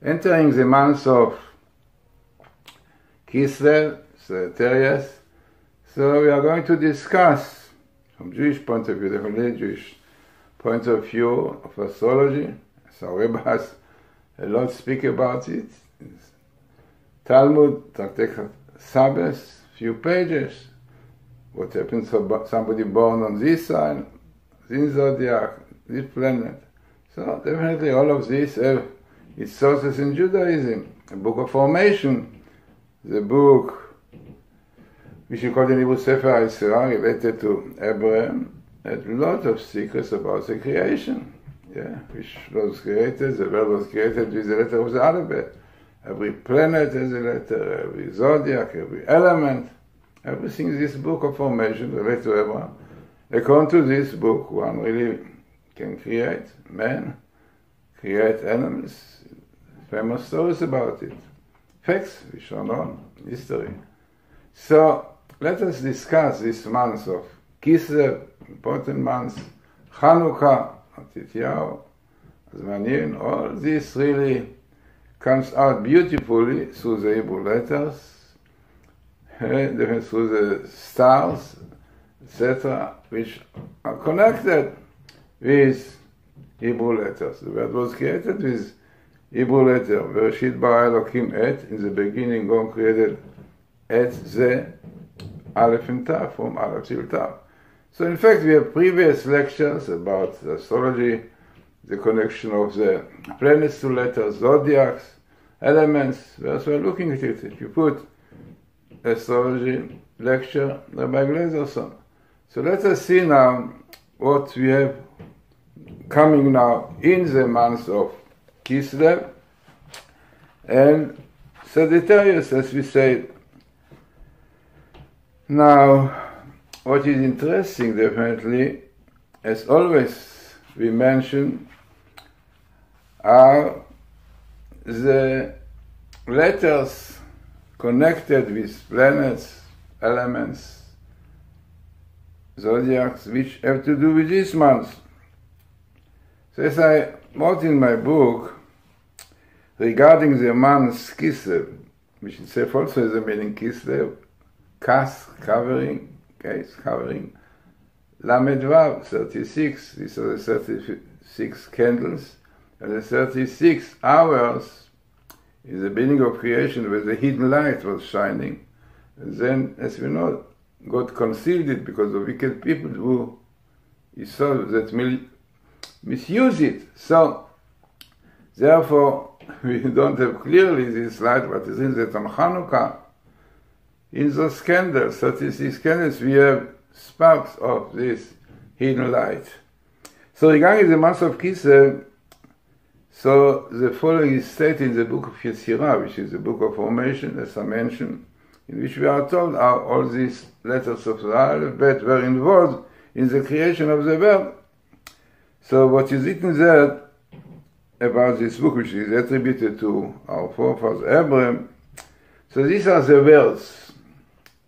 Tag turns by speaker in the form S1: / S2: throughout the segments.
S1: entering the month of Kislev, Sagittarius. So we are going to discuss, from Jewish point of view, definitely Jewish point of view of astrology. So Rabbis a lot speak about it. Talmud, Tractate Sabbath, few pages. What happens to somebody born on this sign, this zodiac, this planet. So definitely all of this have its sources in Judaism. The Book of Formation, the book which is called in Hebrew Sefer HaYetzirah, related to Abraham, had a lot of secrets about the creation. Yeah, which was created, the world was created with the letter of the alphabet. Every planet has a letter, every zodiac, every element, everything in this book of formation related to Abraham. According to this book, one really can create man, create animals, famous stories about it, facts which are known, history. So let us discuss this month of Kislev, important month, Chanukah, Tityahu, Zmanin. All this really comes out beautifully through the Hebrew letters, through the stars, etc., which are connected with Hebrew letters. The word was created with Hebrew letter. Bereshit bara Elokim et. In the beginning, God created et, ze, Aleph and Tav, from Aleph till Tav. So in fact, we have previous lectures about astrology, the connection of the planets to letters, zodiacs, elements. We're looking at it. If you put astrology lecture, Rabbi Glazersn. So let us see now what we have coming now in the month of Kislev and Sagittarius, as we say. Now, what is interesting, definitely, as always we mention, are the letters connected with planets, elements, zodiacs, which have to do with this month. So as I wrote in my book, regarding the month Kislev, which itself also has a meaning Kislev, Kas, covering, case, covering, Lamed Vav, 36, these are the 36 candles, and the 36 hours is the beginning of creation where the hidden light was shining. And then, as we know, God concealed it because of wicked people who he saw that misuse it. So, therefore, we don't have clearly this light, but it seems that on Chanukah, in those candles, 36 candles, we have sparks of this hidden light. So regarding the month of Kislev, so the following is stated in the book of Yetzirah, which is the book of formation, as I mentioned, in which we are told how all these letters of the alphabet were involved in the creation of the world. So what is written there about this book, which is attributed to our forefather Abraham, so these are the words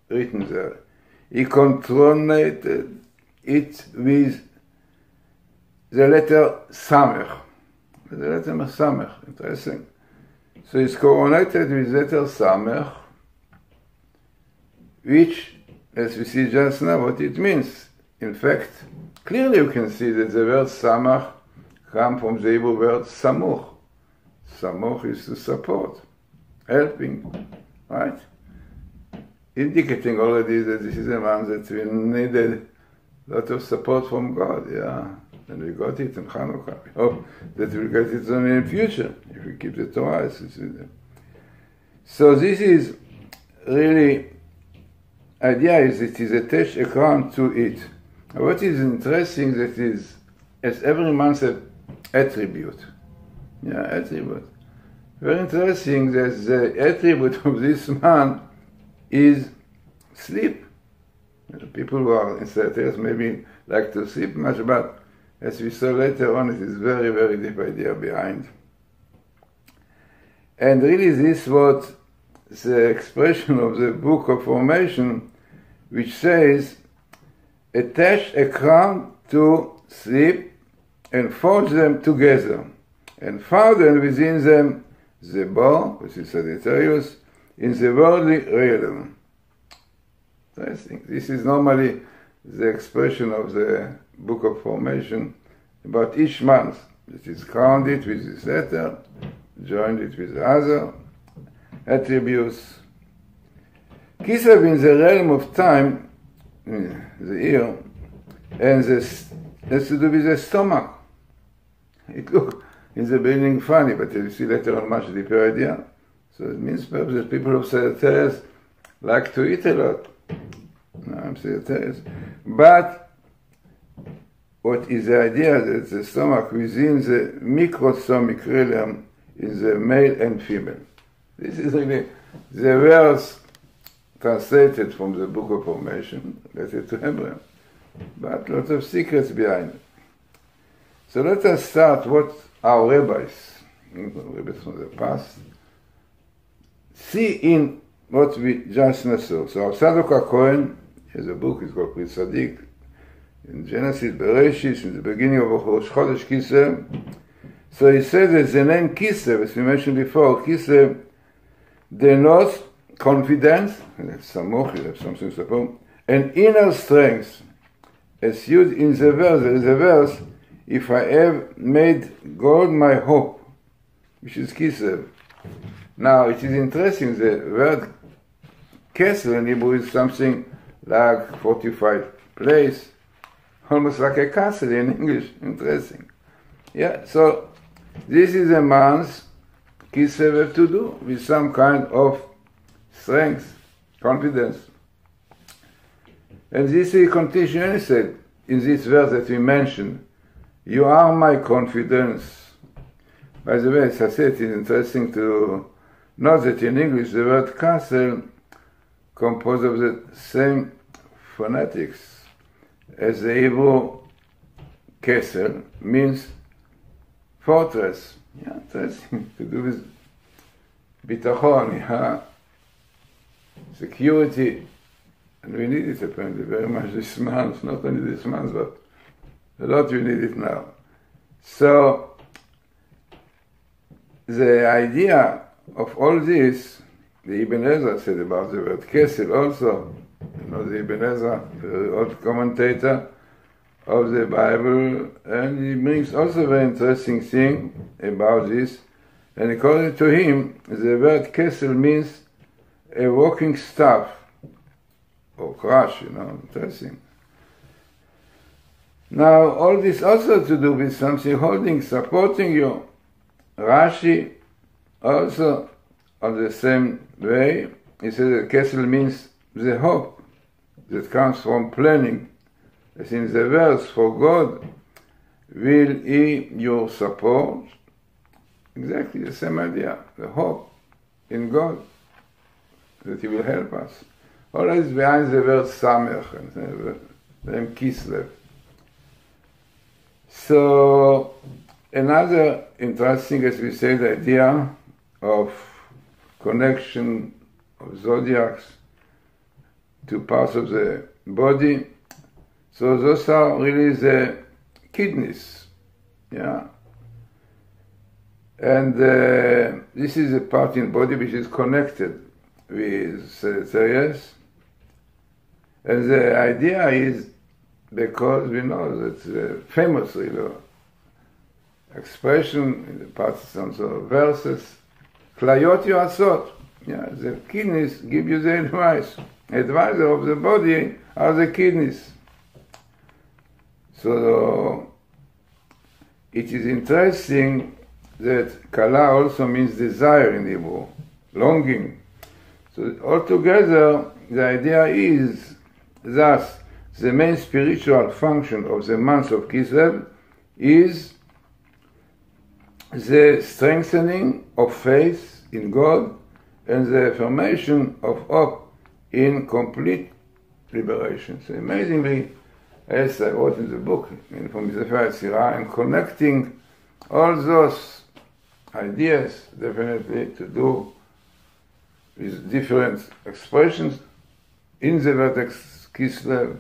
S1: written there. He controllated it with the letter Samech. The letter Samech, interesting. So it's coronated with letter Samech, which, as we see just now, what it means. In fact, clearly you can see that the word Samach comes from the Hebrew word Samuch. Samuch is to support, helping, right? Indicating already that this is a month that we needed a lot of support from God, yeah. And we got it in Chanukah. We hope that we'll get it only in the future, if we keep the Torah. So this is really, idea is it is attached a crown to it. And what is interesting that is, as every month an attribute. Yeah, attribute. Very interesting that the attribute of this month is sleep. People who are in Sagittarius maybe like to sleep much, but as we saw later on, it is very, very deep idea behind. And really this was the expression of the book of formation, which says, attach a crown to sleep and forge them together, and fasten within them the bow, which is Sagittarius, in the worldly realm. Interesting. This is normally the expression of the book of formation about each month. It is crowned it with this letter, joined it with the other attributes. Kislev in the realm of time, the ear, and this has to do with the stomach. It looks in the beginning funny, but you see later on much deeper idea. So it means perhaps that people of Sagittarius like to eat a lot. No, I'm Sagittarius. But what is the idea that the stomach within the microstomic realm is the male and female. This is really the verse translated from the Book of Formation, related to Abraham, but lots of secrets behind it. So let us start what our rabbis from the past, see in what we just now saw. So our Tzadok Cohen has a book, it's called Pri Tzadik, in Genesis, Bereshit, in the beginning of Rosh Chodesh Kislev. So he says that the name Kislev, as we mentioned before, Kislev denotes confidence, something support, and inner strength. As used in the verse, there is a verse, if I have made God my hope, which is Kislev. Now, it is interesting, the word castle in Hebrew is something like fortified place, almost like a castle in English. Interesting. Yeah, so this is a man's Kislev have to do with some kind of strength, confidence. And this he continually said in this verse that we mentioned, you are my confidence. By the way, as I said, it is interesting to note that in English the word castle composed of the same phonetics as the Hebrew castle means fortress. Yeah, interesting to do with bitachon, yeah, security. And we need it apparently very much this month, not only this month, but a lot we need it now. So, the idea of all this, the Ibn Ezra said about the word castle also. You know, the Ibn Ezra, the old commentator of the Bible, and he brings also a very interesting thing about this. And according to him, the word castle means a walking staff, or crush, you know, interesting. Now, all this also to do with something holding, supporting you. Rashi also, on the same way, he says that castle means the hope that comes from planning. As in the verse, for God will He your support. Exactly the same idea, the hope in God, that He will help us. Always behind the word Samech, and the name Kislev. So, another interesting, as we say, the idea of connection of zodiacs to parts of the body. So those are really the kidneys, yeah. And this is a part in the body which is connected with Sagittarius. And the idea is, because we know that the famous expression in the Protestant verses, Klayot Yoasot, yeah, the kidneys give you the advice. Advisor of the body are the kidneys. So it is interesting that Kala also means desire in Hebrew, longing. So altogether, the idea is thus the main spiritual function of the month of Kislev is the strengthening of faith in God and the affirmation of hope in complete liberation. So amazingly, as I wrote in the book, from Sefer Yetzirah, and connecting all those ideas, definitely to do with different expressions in the vertex Kislev,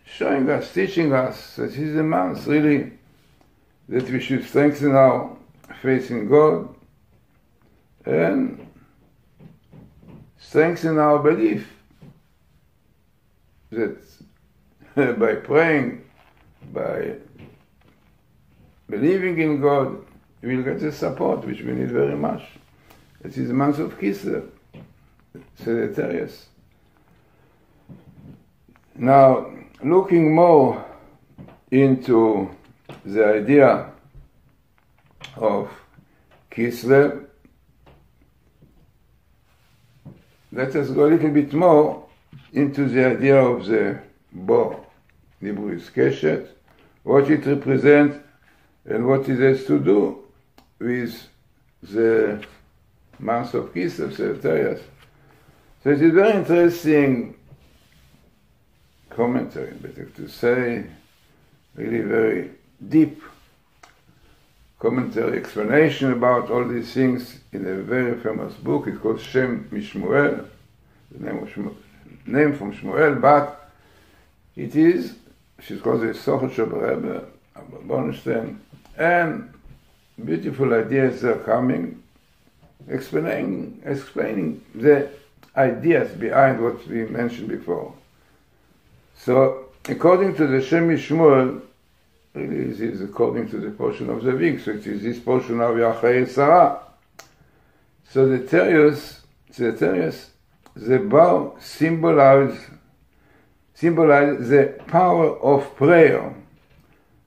S1: showing us, teaching us that this is a month really that we should strengthen our faith in God and strengthen our belief that by praying, by believing in God, we will get the support which we need very much. It is the month of Kislev, Sagittarius. Now, looking more into the idea of Kislev, let us go a little bit more into the idea of the bow. Hebrew is keshet, what it represents and what it has to do with the month of Kislev, Sagittarius. So it is very interesting commentary, better to say, really very deep commentary, explanation about all these things in a very famous book. It's called Shem Mishmuel, the name from Shmuel, but it is, she's called the Socher Rebbe, Bornstein, and beautiful ideas are coming, explaining the ideas behind what we mentioned before. So, according to the Shem Mishmuel, really this is according to the portion of the week, so it is this portion of Yachai Sarah. So the Sagittarius, the bow symbolize the power of prayer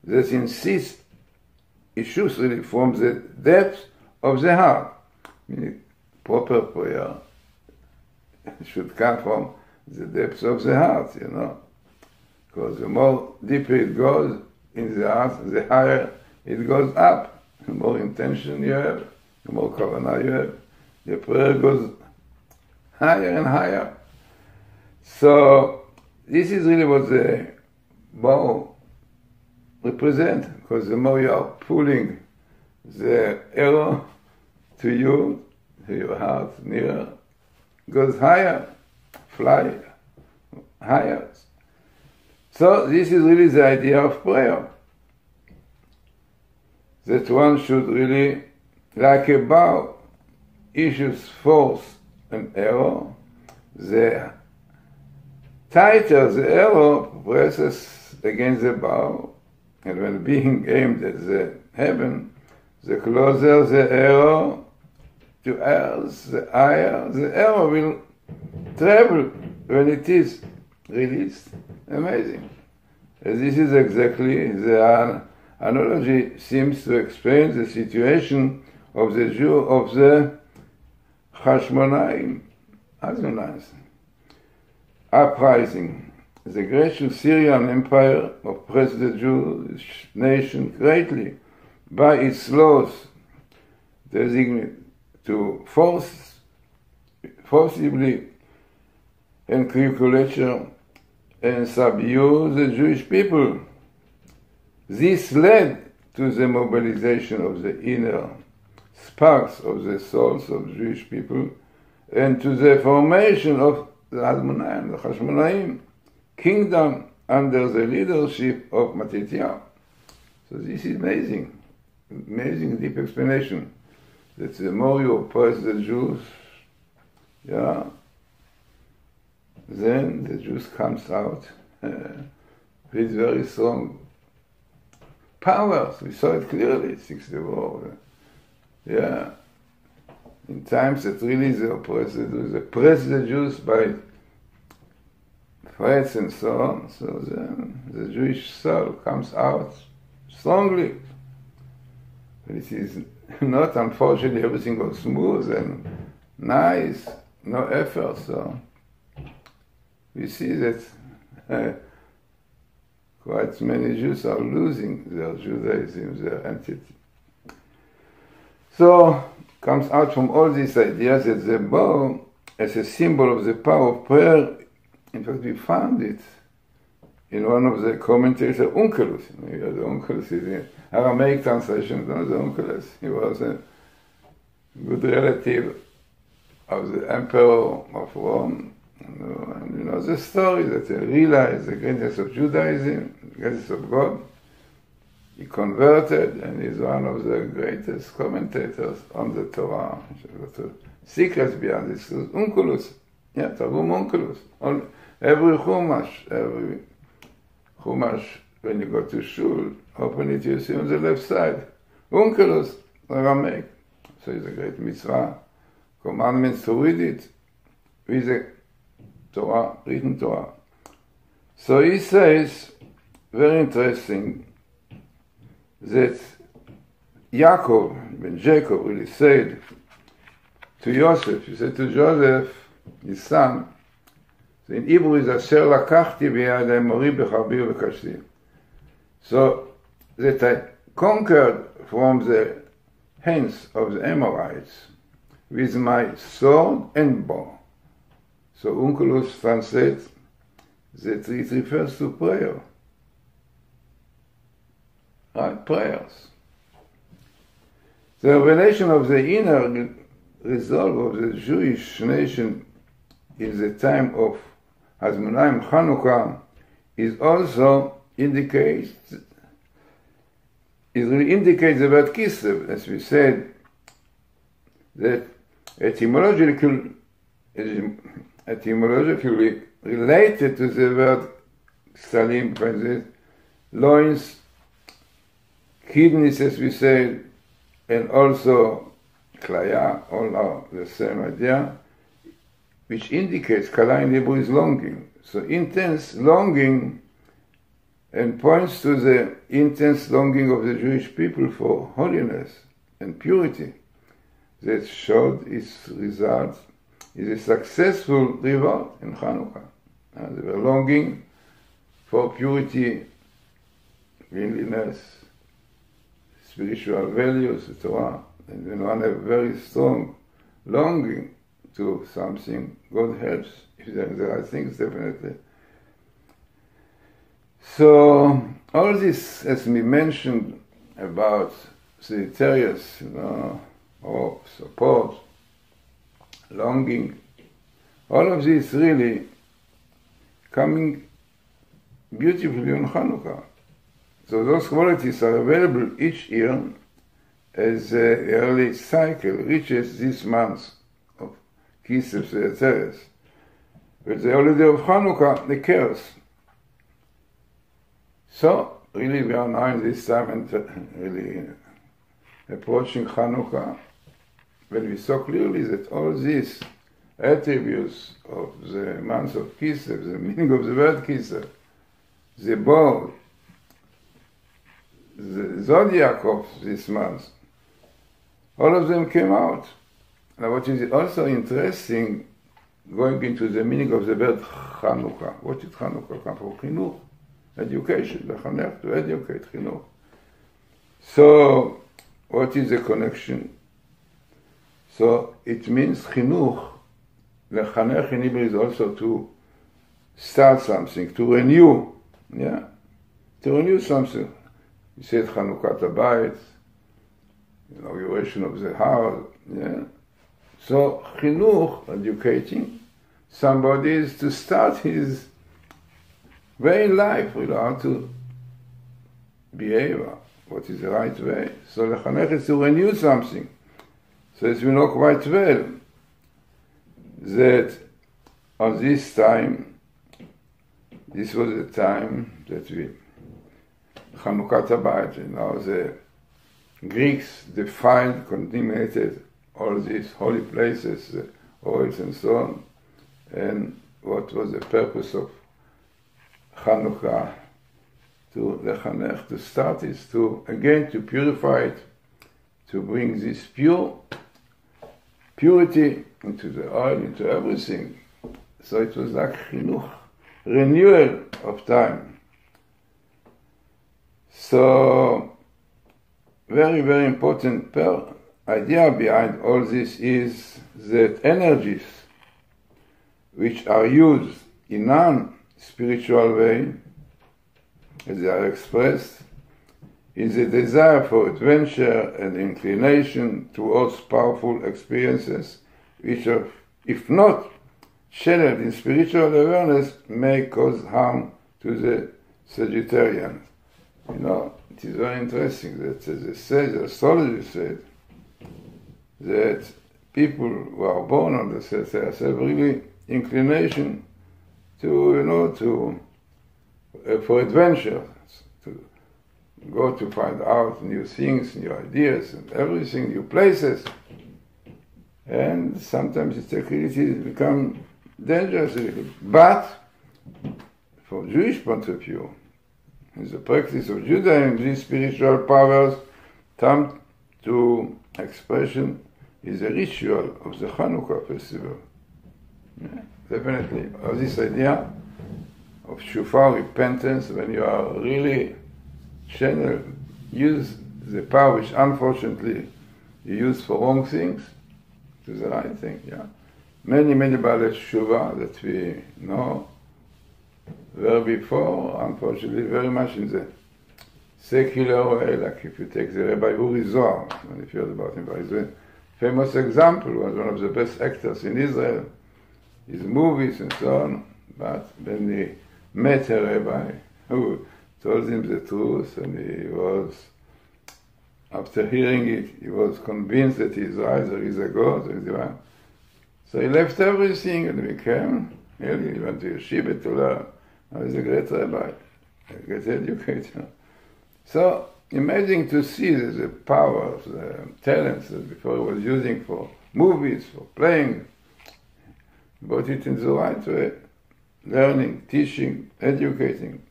S1: that insists issues really from the depth of the heart. Meaning proper prayer should come from the depths of the heart, you know. Because the more deeper it goes in the heart, the higher it goes up. The more intention you have, the more kavanah you have, your prayer goes higher and higher. So this is really what the bow represents, because the more you are pulling the arrow to you, to your heart, nearer, goes higher, fly higher. So this is really the idea of prayer, that one should really, like a bow, issues forth an arrow, the tighter the arrow presses against the bow, and when being aimed at the heaven, the closer the arrow to earth, the higher the arrow will travel when it is released. Amazing. And this is exactly the analogy seems to explain the situation of the Jew of the Hashmonaim, uprising. The great Syrian Empire oppressed the Jewish nation greatly by its laws, designated to forcibly and calculation and subdue the Jewish people. This led to the mobilization of the inner sparks of the souls of Jewish people and to the formation of the Hashmonaim kingdom under the leadership of Matityahu. So this is amazing deep explanation, that the more you oppress the Jews, then the Jews comes out with very strong powers. We saw it clearly since the war. In times that really they oppress the Jews by threats and so on. So then the Jewish soul comes out strongly. But it is not, unfortunately, everything goes smooth and nice, no effort. So we see that quite many Jews are losing their Judaism, their entity. So comes out from all these ideas that the bow, as a symbol of the power of prayer, in fact we found it in one of the commentaries of Onkelos. The Onkelos is in Aramaic translation, the Onkelos. He was a good relative of the Emperor of Rome. And you know the story that they realized the greatness of Judaism, the greatness of God. He converted, and he's one of the greatest commentators on the Torah. The secrets behind this is Onkelos. Yeah, Targum Onkelos. Every Chumash, when you go to Shul, open it, you see on the left side. Onkelos, Aramaic. So it's a great mitzvah. Commandments to read it with the Torah, written Torah. So he says, very interesting, that Yaakov, when Jacob really said to Joseph, he said to Joseph, his son, in Hebrew is Asher lakachti biyadai mori becharbi ubekashti. So that I conquered from the hands of the Amorites with my sword and bow. So Onkelos translates that it refers to prayer. Right? Prayers. The revelation of the inner resolve of the Jewish nation in the time of Hazmonaim Chanukah is also indicates the word Kislev, as we said, that etymologically related to the word Salim, for instance, loins, kidneys, as we said, and also klaya, all are the same idea, which indicates kala in Hebrew is longing. So intense longing, and points to the intense longing of the Jewish people for holiness and purity that showed its results is a successful reward in Chanukah. They were longing for purity, cleanliness, spiritual values, the Torah. And when one has very strong longing to something, God helps. If there are things, definitely. So, all this, as we mentioned about Sagittarius, or support, longing, all of this really coming beautifully on Chanukah. So those qualities are available each year as the early cycle reaches this month of Kislev Sagittarius. With the holiday of Chanukah occurs. So, really we are now in this time and really approaching Chanukah, when we saw clearly that all these attributes of the month of Kislev, the meaning of the word Kislev, the bow, the zodiac of this month, all of them came out. Now what is also interesting, going into the meaning of the word Chanukah. What did Chanukah come from? Chinuch, education, lechanech, to educate, chinuch. So, what is the connection? So, it means chinuch, lechanech in Hebrew is also to start something, to renew, yeah? To renew something. You said Chanukat Habayit, inauguration of the house, yeah? So, chinuch, educating somebody, is to start his way in life, how to behave, what is the right way. So, lechanech is to renew something. So, as we know quite well, that on this time, this was the time that we, Chanukat Habayit, the Greeks defiled, contaminated all these holy places, the oils and so on. And what was the purpose of Chanukah? To lechanech, to start is to, again, to purify it, to bring this purity into the oil, into everything. So it was like chinuch, renewal of time. So, very, very important idea behind all this is that energies which are used in non-spiritual way, as they are expressed, is a desire for adventure and inclination towards powerful experiences, which are, if not channeled in spiritual awareness, may cause harm to the Sagittarians. You know, it is very interesting that the astrology said that people who are born on the Sagittarius have really inclination to, for adventure, to go to find out new things, new ideas, and everything, new places. And sometimes its activities become dangerous a little. But, from Jewish point of view, in the practice of Judaism, these spiritual powers come to expression is a ritual of the Hanukkah festival. Yeah, definitely. Of this idea of shofar repentance, when you are really use the power which unfortunately you use for wrong things to the right thing. Yeah, many Baalei Tshuva that we know were before, unfortunately, very much in the secular way. Like if you take the Rabbi Uri Zohar, and if you heard about him, he's a famous example, was one of the best actors in Israel, his movies and so on. But when he met a rabbi who told him the truth, and he was, after hearing it, he was convinced that he's right, there is a God, there is divine. So he left everything and became, really, he went to yeshiva to learn. Now he's a great rabbi, a great educator. So amazing to see the power, the talents that before he was using for movies, for playing, brought it in the right way, learning, teaching, educating.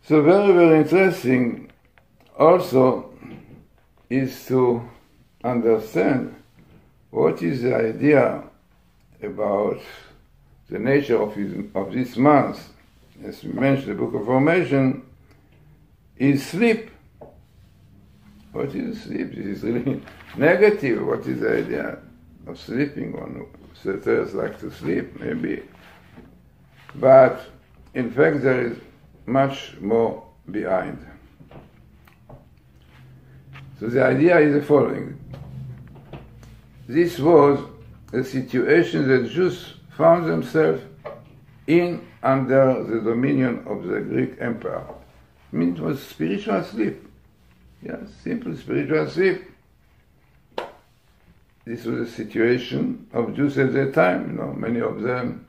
S1: So very interesting also is to understand what is the idea about the nature of this month. As we mentioned, the Book of Formation is sleep. What is sleep? This is really negative. What is the idea of sleeping? One Sagittarius like to sleep, maybe. But in fact, there is much more behind. So the idea is the following. This was a situation that Jews found themselves in under the dominion of the Greek Empire. I mean, it was spiritual sleep. Yeah, simple spiritual sleep. This was a situation of Jews at that time. You know, many of them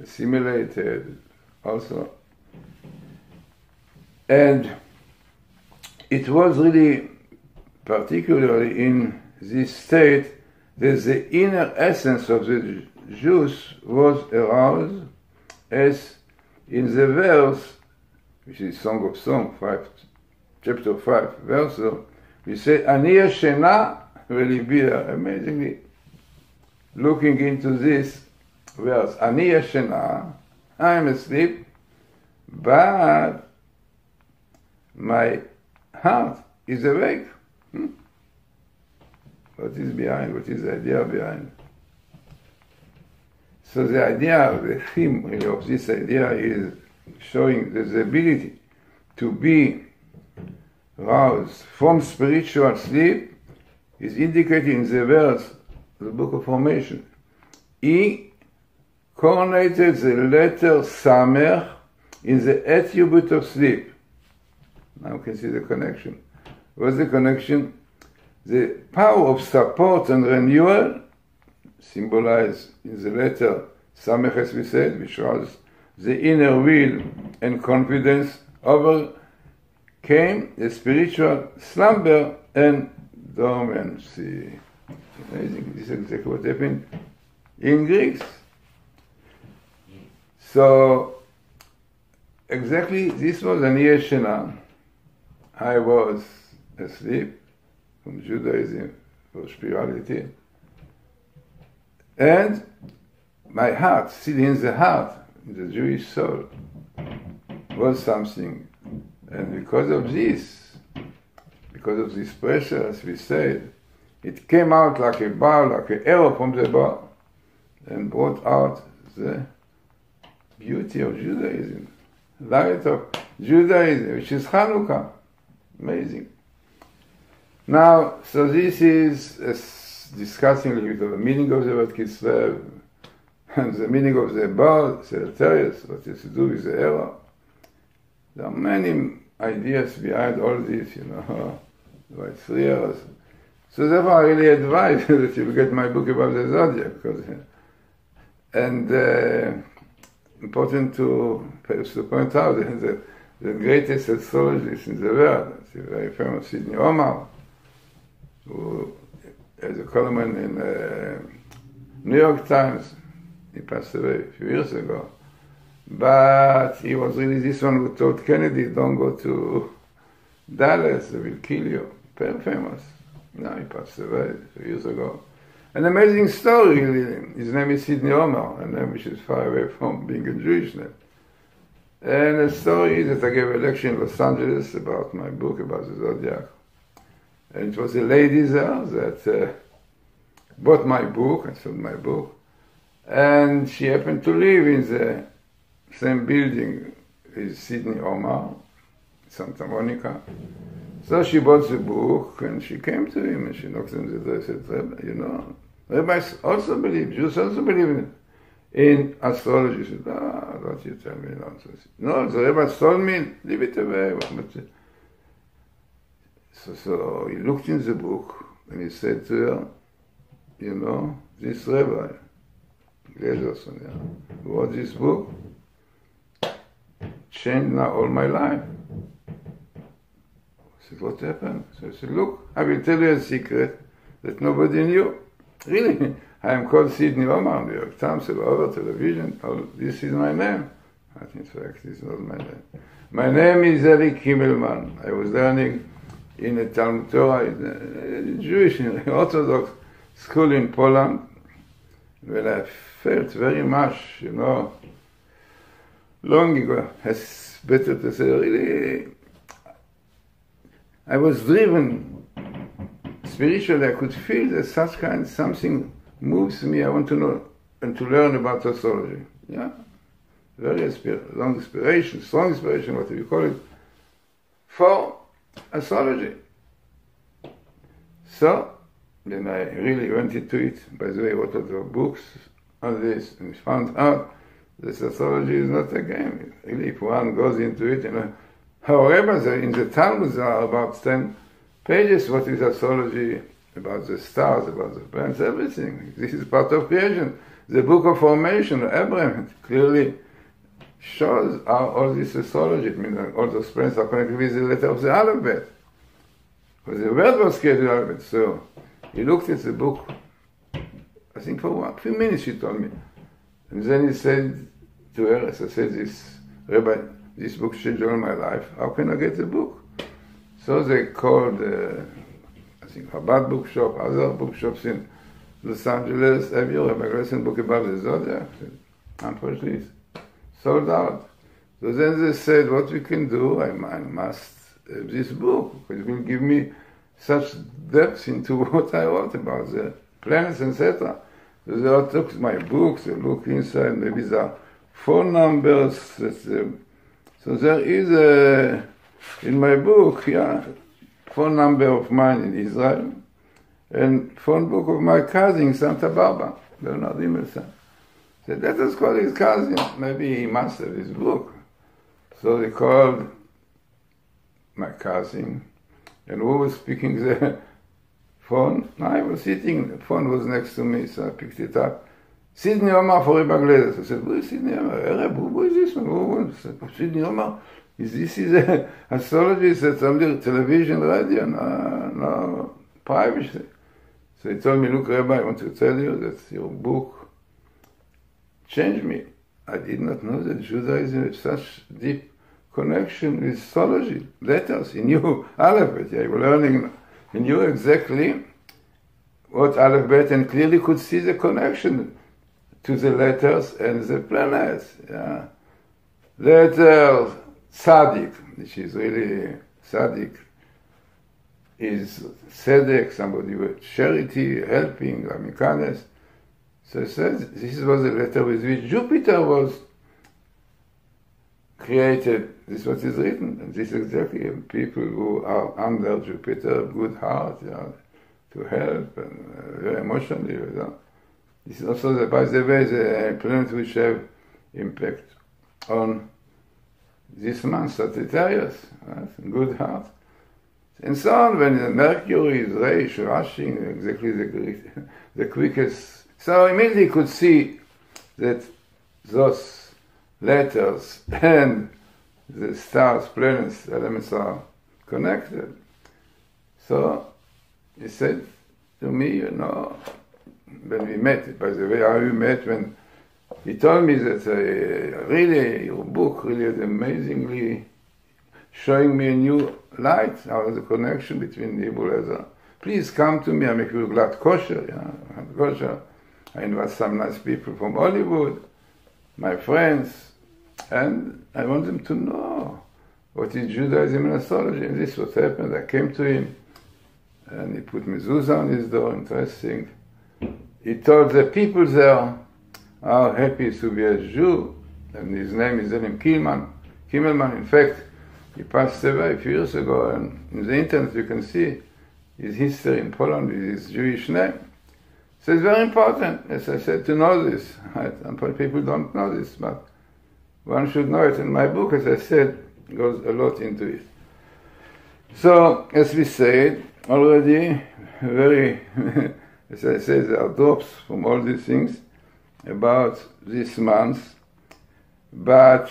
S1: assimilated also. And it was really, particularly in this state, that the inner essence of the Jews was aroused, as in the verse, which is Song of Songs, chapter 5, verse, we say, Ani Yashena v'libi, amazingly, looking into this verse, Ani Yashena, I am asleep, but my heart is awake. What is behind? What is the idea behind? So the idea, the theme really of this idea is showing the ability to be roused from spiritual sleep is indicated in the verse of the Book of Formation. He coronated the letter Samech in the attribute of sleep. Now we can see the connection. What's the connection? The power of support and renewal, symbolized in the letter Samech, as we said, which was the inner will and confidence, overcame the spiritual slumber and dormancy. Amazing. This is exactly what happened in Greeks. So, exactly this was an Yeshena. I was asleep from Judaism for spirituality. And my heart, still in the heart, in the Jewish soul, was something. And because of this pressure, as we said, it came out like a bar, like an arrow from the bar, and brought out the beauty of Judaism, light of Judaism, which is Hanukkah. Amazing. Now, so this is discussing a little bit of the meaning of the word Kislev and the meaning of the bird, Sagittarius, what is to do with the arrow. There are many ideas behind all this, you know, about 3 years. So therefore I really advise that you get my book about the zodiac, because, and important to point out that the greatest astrologist in the world, the very famous Sidney Omar, who has a column in New York Times. He passed away a few years ago. But he was really this one who told Kennedy, don't go to Dallas, they will kill you. Very famous. Now he passed away a few years ago. An amazing story, really. His name is Sidney Omar, a name which is far away from being a Jewish name. And the story is that I gave a lecture in Los Angeles about my book, about the zodiac. And it was a lady there that bought my book, and sold my book. And she happened to live in the same building as Sidney Omar, Santa Monica. So she bought the book, and she came to him, and she knocked on the door and said, Rabbi, you know, rabbis also believe, Jews also believe in astrology. She said, don't you tell me nonsense. No, the rabbis told me, leave it away. So he looked in the book, and he said to her, you know, this rabbi, Glazersn, who wrote this book, changed now all my life. I said, what happened? So I said, look, I will tell you a secret that nobody knew. Really, I am called Sidney Omar, New York Times, all over television. This is my name. But in fact, this is not my name. My name is Eric Himmelman. I was learning in a Talmud Torah, in a Jewish, Orthodox school in Poland, where I felt very much, you know, long ago, it's better to say, really, I was driven spiritually. I could feel that such kind, something moves me. I want to know and to learn about astrology. Yeah, very long inspiration, strong inspiration, whatever you call it, for astrology. So then I really went into it. By the way, I wrote a lot of books on this, and found out that astrology is not a game. Really, if one goes into it, you know. However, in the Talmud there are about 10 pages what is astrology, about the stars, about the planets, everything. This is part of creation. The book of formation of Abraham clearly shows how all this astrology, it means all those planets are connected with the letter of the alphabet. Because the word was created alphabet. So he looked at the book, I think for a few minutes she told me. And then he said to her, as I said, this Rabbi, this book changed all my life. How can I get the book? So they called, I think, Chabad bookshop, other bookshops in Los Angeles. Have you Rabbi Glazersn book about the zodiac? Unfortunately, it's sold out. So then they said, what we can do, I must have this book, because it will give me such depth into what I wrote about the planets, etc. So they all took my books, they look inside, maybe there are phone numbers. So there is in my book, phone number of mine in Israel, and phone book of my cousin in Santa Barbara, Bernard Himmelson. So let us call his cousin, maybe he must have his book. So they called my cousin, and who was speaking the phone? I was sitting, the phone was next to me, so I picked it up. Sidney Omar for Rabbi Glazersn. I said, who is Sidney Omar? Who is this one? Who is Sidney Omar? This is an astrologist that's on the television, radio, no privacy. So he told me, look, Rabbi, I want to tell you that your book changed me. I did not know that Judaism has such deep connection with astrology, letters. He knew alphabet. Yeah, you were learning. He knew exactly what alphabet and clearly could see the connection to the letters and the planets. Yeah. Letter Tzaddik, which is really Tzaddik, is Tzedek, somebody with charity, helping, loving kindness. So it says this was a letter with which Jupiter was created. This is what is written, and this is exactly people who are under Jupiter, good heart, to help and very emotionally. This is also, by the way, the planet which have impact on this month, Sagittarius, right? Good heart. And so on, when the Mercury is rushing, exactly the quickest. So immediately you could see that those letters and the stars, planets, elements are connected. So he said to me, you know, when we met, by the way, how we met, when he told me that really, your book really is amazingly showing me a new light, how the connection between the Hebrew. Please come to me, I make you glad kosher, yeah, kosher. I invite some nice people from Hollywood, my friends, and I want them to know what is Judaism and astrology. And this was happened. I came to him, and he put mezuzah on his door, interesting. He told the people there how happy to be a Jew, and his name is Elim Kimmelman. In fact, he passed away a few years ago, and in the internet you can see his history in Poland with his Jewish name. So it's very important, as I said, to know this. Right? And people don't know this, but one should know it. And my book, as I said, goes a lot into it. So, as we said already, very, as I said, there are drops from all these things about this month. But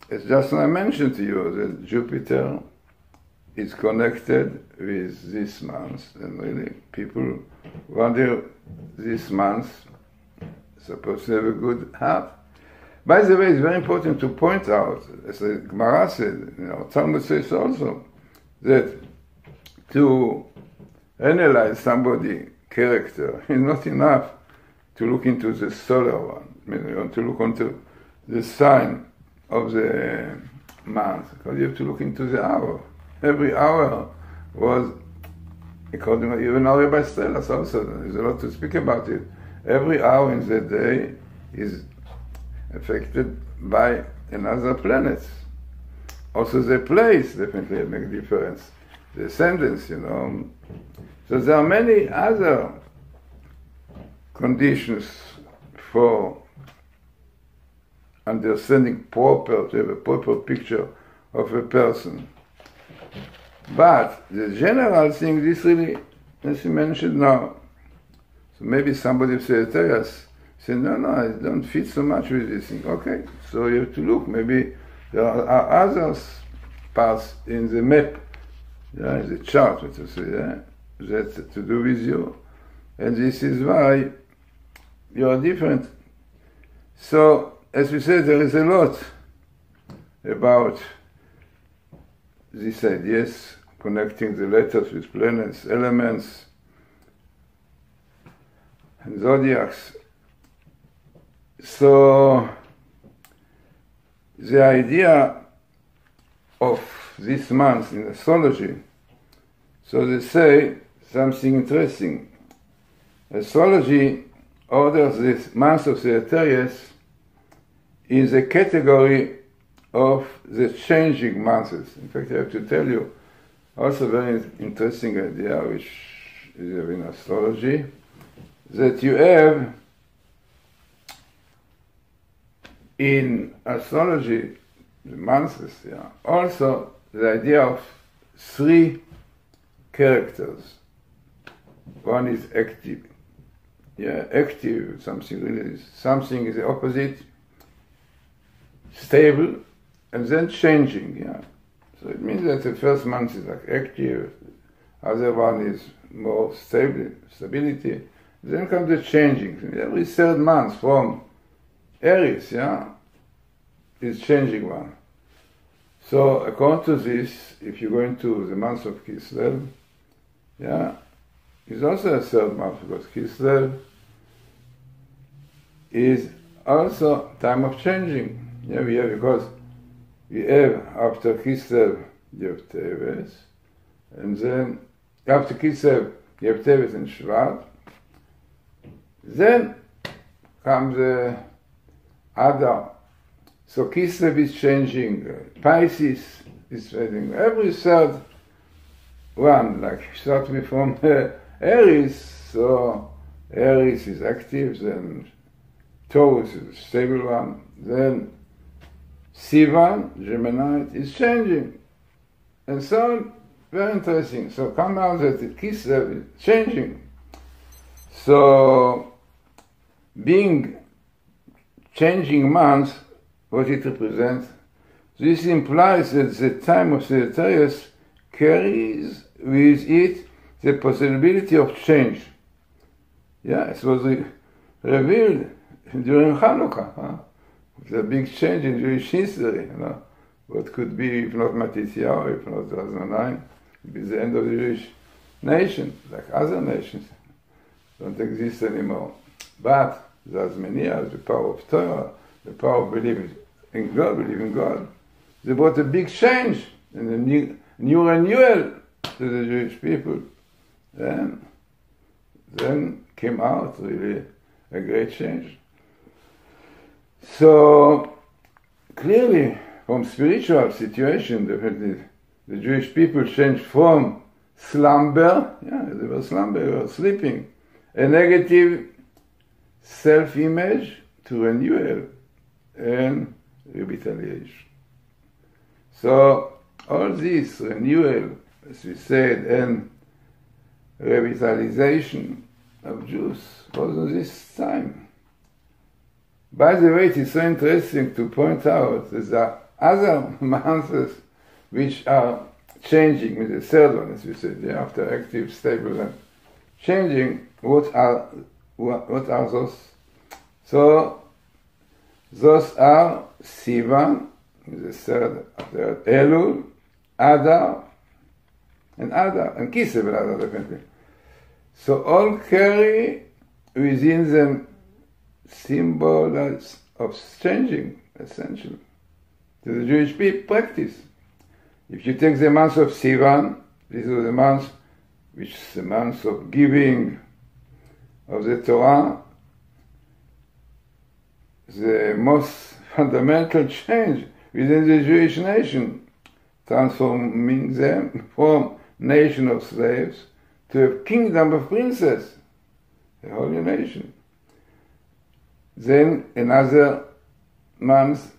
S1: it's just I mentioned to you that Jupiter is connected with this month, and really people wonder this month supposed to have a good heart. By the way, it's very important to point out, as the Gemara said, Talmud says also, that to analyze somebody's character is not enough to look into the solar one. I mean, you want to look into the sign of the month, because you have to look into the hour. Every hour was, according to even our Rabbi Stelas also, there's a lot to speak about it. Every hour in the day is affected by another planet. Also the place definitely makes a difference. The ascendants, So there are many other conditions for understanding proper, to have a proper picture of a person. But the general thing, this really, as you mentioned now, so maybe somebody of Sagittarius say, no, I don't fit so much with this thing. Okay, so you have to look. Maybe there are other parts in the map, in the chart, what to say, that's to do with you. And this is why you are different. So, as we said, there is a lot about these ideas, connecting the letters with planets, elements, and zodiacs. So, the idea of this month in astrology, so they say something interesting. Astrology orders this month of Sagittarius in the category of the changing months. In fact, I have to tell you also a very interesting idea, which is in astrology, that you have in astrology, the months, also the idea of three characters. One is active. Active, something is the opposite, stable, and then changing, So it means that the first month is like active, other one is more stability. Then comes the changing. Every third month from Aries, is changing one. So according to this, if you go into the month of Kislev, it's also a third month, because Kislev is also time of changing. Because we have after Kislev, you have Teves, and then after Kislev, you have Teves and Shvat. Then comes the Adar. So Kislev is changing, Pisces is changing. Every third one, like start me from Aries, so Aries is active, then Taurus is a stable one, then Sivan, Geminite, is changing. And so, very interesting. So come out that the Kislev is changing. So, being changing months, what it represents, this implies that the time of Sagittarius carries with it the possibility of change. Yeah, it was revealed during Hanukkah. Huh? The big change in Jewish history. You know? What could be, if not Matityahu, if not 2009, it be the end of the Jewish nation, like other nations. Don't exist anymore. But there's Meniah, the power of Torah, the power of believing in God. They brought a big change and a new renewal to the Jewish people. And then came out really a great change. So clearly, from spiritual situation, the Jewish people changed from slumber, they were slumbering, they were sleeping, a negative self-image to renewal and revitalization. So all this renewal, as we said, and revitalization of Jews was in this time. By the way, it is so interesting to point out that there are other months which are changing, with the third one, as we said, after active, stable, and changing. What are those? So those are Sivan, the third, Elul, Adar, and Kislev, and Adar, definitely. So all carry within them symbols of changing, essentially, to the Jewish people practice. If you take the month of Sivan, this is the month which is the month of giving of the Torah, the most fundamental change within the Jewish nation, transforming them from nation of slaves to a kingdom of princes, a holy nation. Then another month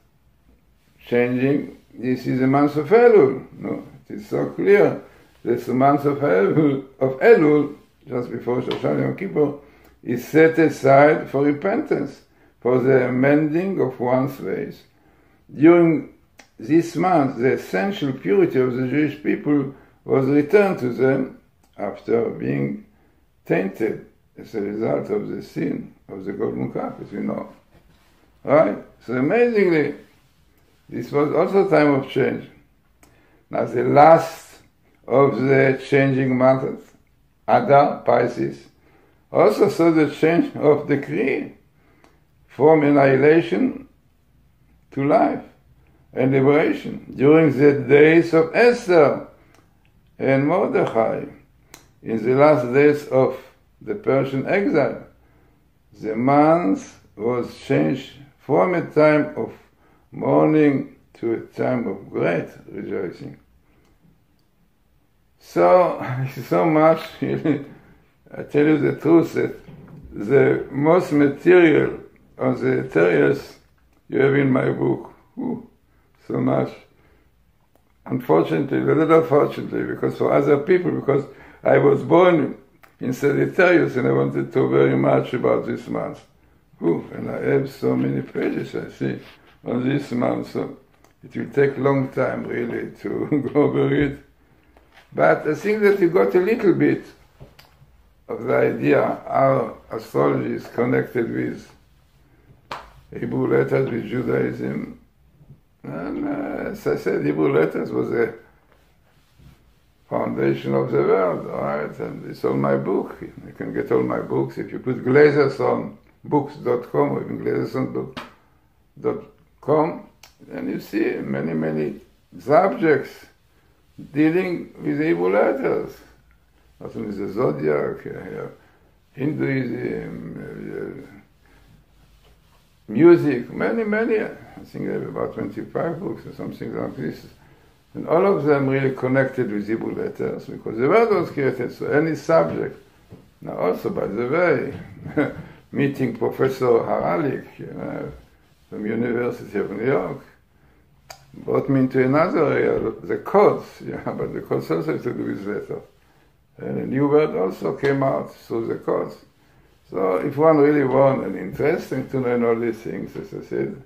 S1: changing, this is the month of Elul. No, it is so clear. This month of Elul, just before Shoshana Yom Kippur, is set aside for repentance, for the mending of one's ways. During this month, the essential purity of the Jewish people was returned to them after being tainted as a result of the sin of the golden calf, as we know. Right? So amazingly, this was also a time of change. Now the last of the changing months, Adar, Pisces, also saw the change of decree from annihilation to life and liberation during the days of Esther and Mordechai. In the last days of the Persian exile, the month was changed from a time of mourning to a time of great rejoicing. So much, I tell you the truth, that the most material on the Sagittarius you have in my book. So much. Unfortunately, a little unfortunately, because for other people, because I was born in Sagittarius and I wanted to very much about this month. And I have so many pages, I see, on this month, so it will take a long time really to go over it. But I think that you got a little bit of the idea how astrology is connected with Hebrew letters, with Judaism. And as I said, Hebrew letters was a foundation of the world, right? And it's all my book. You can get all my books if you put Glazersn books.com or even Glazersn.com, and you see many subjects dealing with Hebrew letters. Not only the zodiac, Hinduism, music, many, I think I have about 25 books or something like this. And all of them really connected with Hebrew letters, because the world was created, so any subject. Now also, by the way, meeting Professor Haralik, from University of New York, brought me into another area, the codes, but the codes also have to do with letters. And a new word also came out through the codes. So if one really wants and interesting to learn all these things, as I said,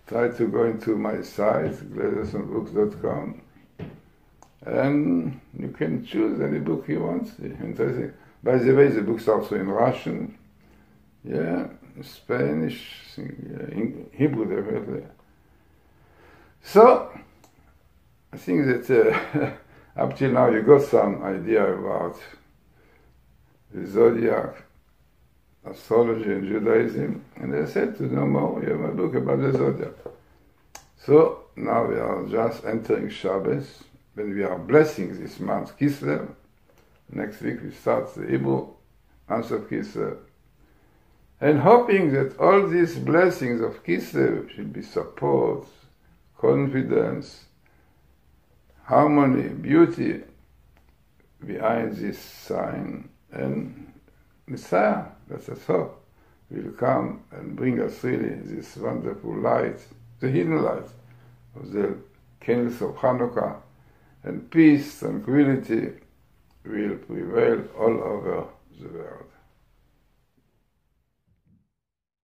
S1: try to go into my site, glazersnbooks.com, and you can choose any book you want. Interesting. By the way, the books are also in Russian, Spanish, in Hebrew definitely. So, I think that up till now you got some idea about the zodiac, astrology and Judaism, and I said to know more, you have a book about the zodiac. So, now we are just entering Shabbos, when we are blessing this month, Kislev. Next week we start the Hebrew month of Kislev. And hoping that all these blessings of Kislev should be support, confidence, harmony, beauty behind this sign, and Messiah, that's the thought, will come and bring us really this wonderful light, the hidden light of the candles of Hanukkah, and peace, tranquility will prevail all over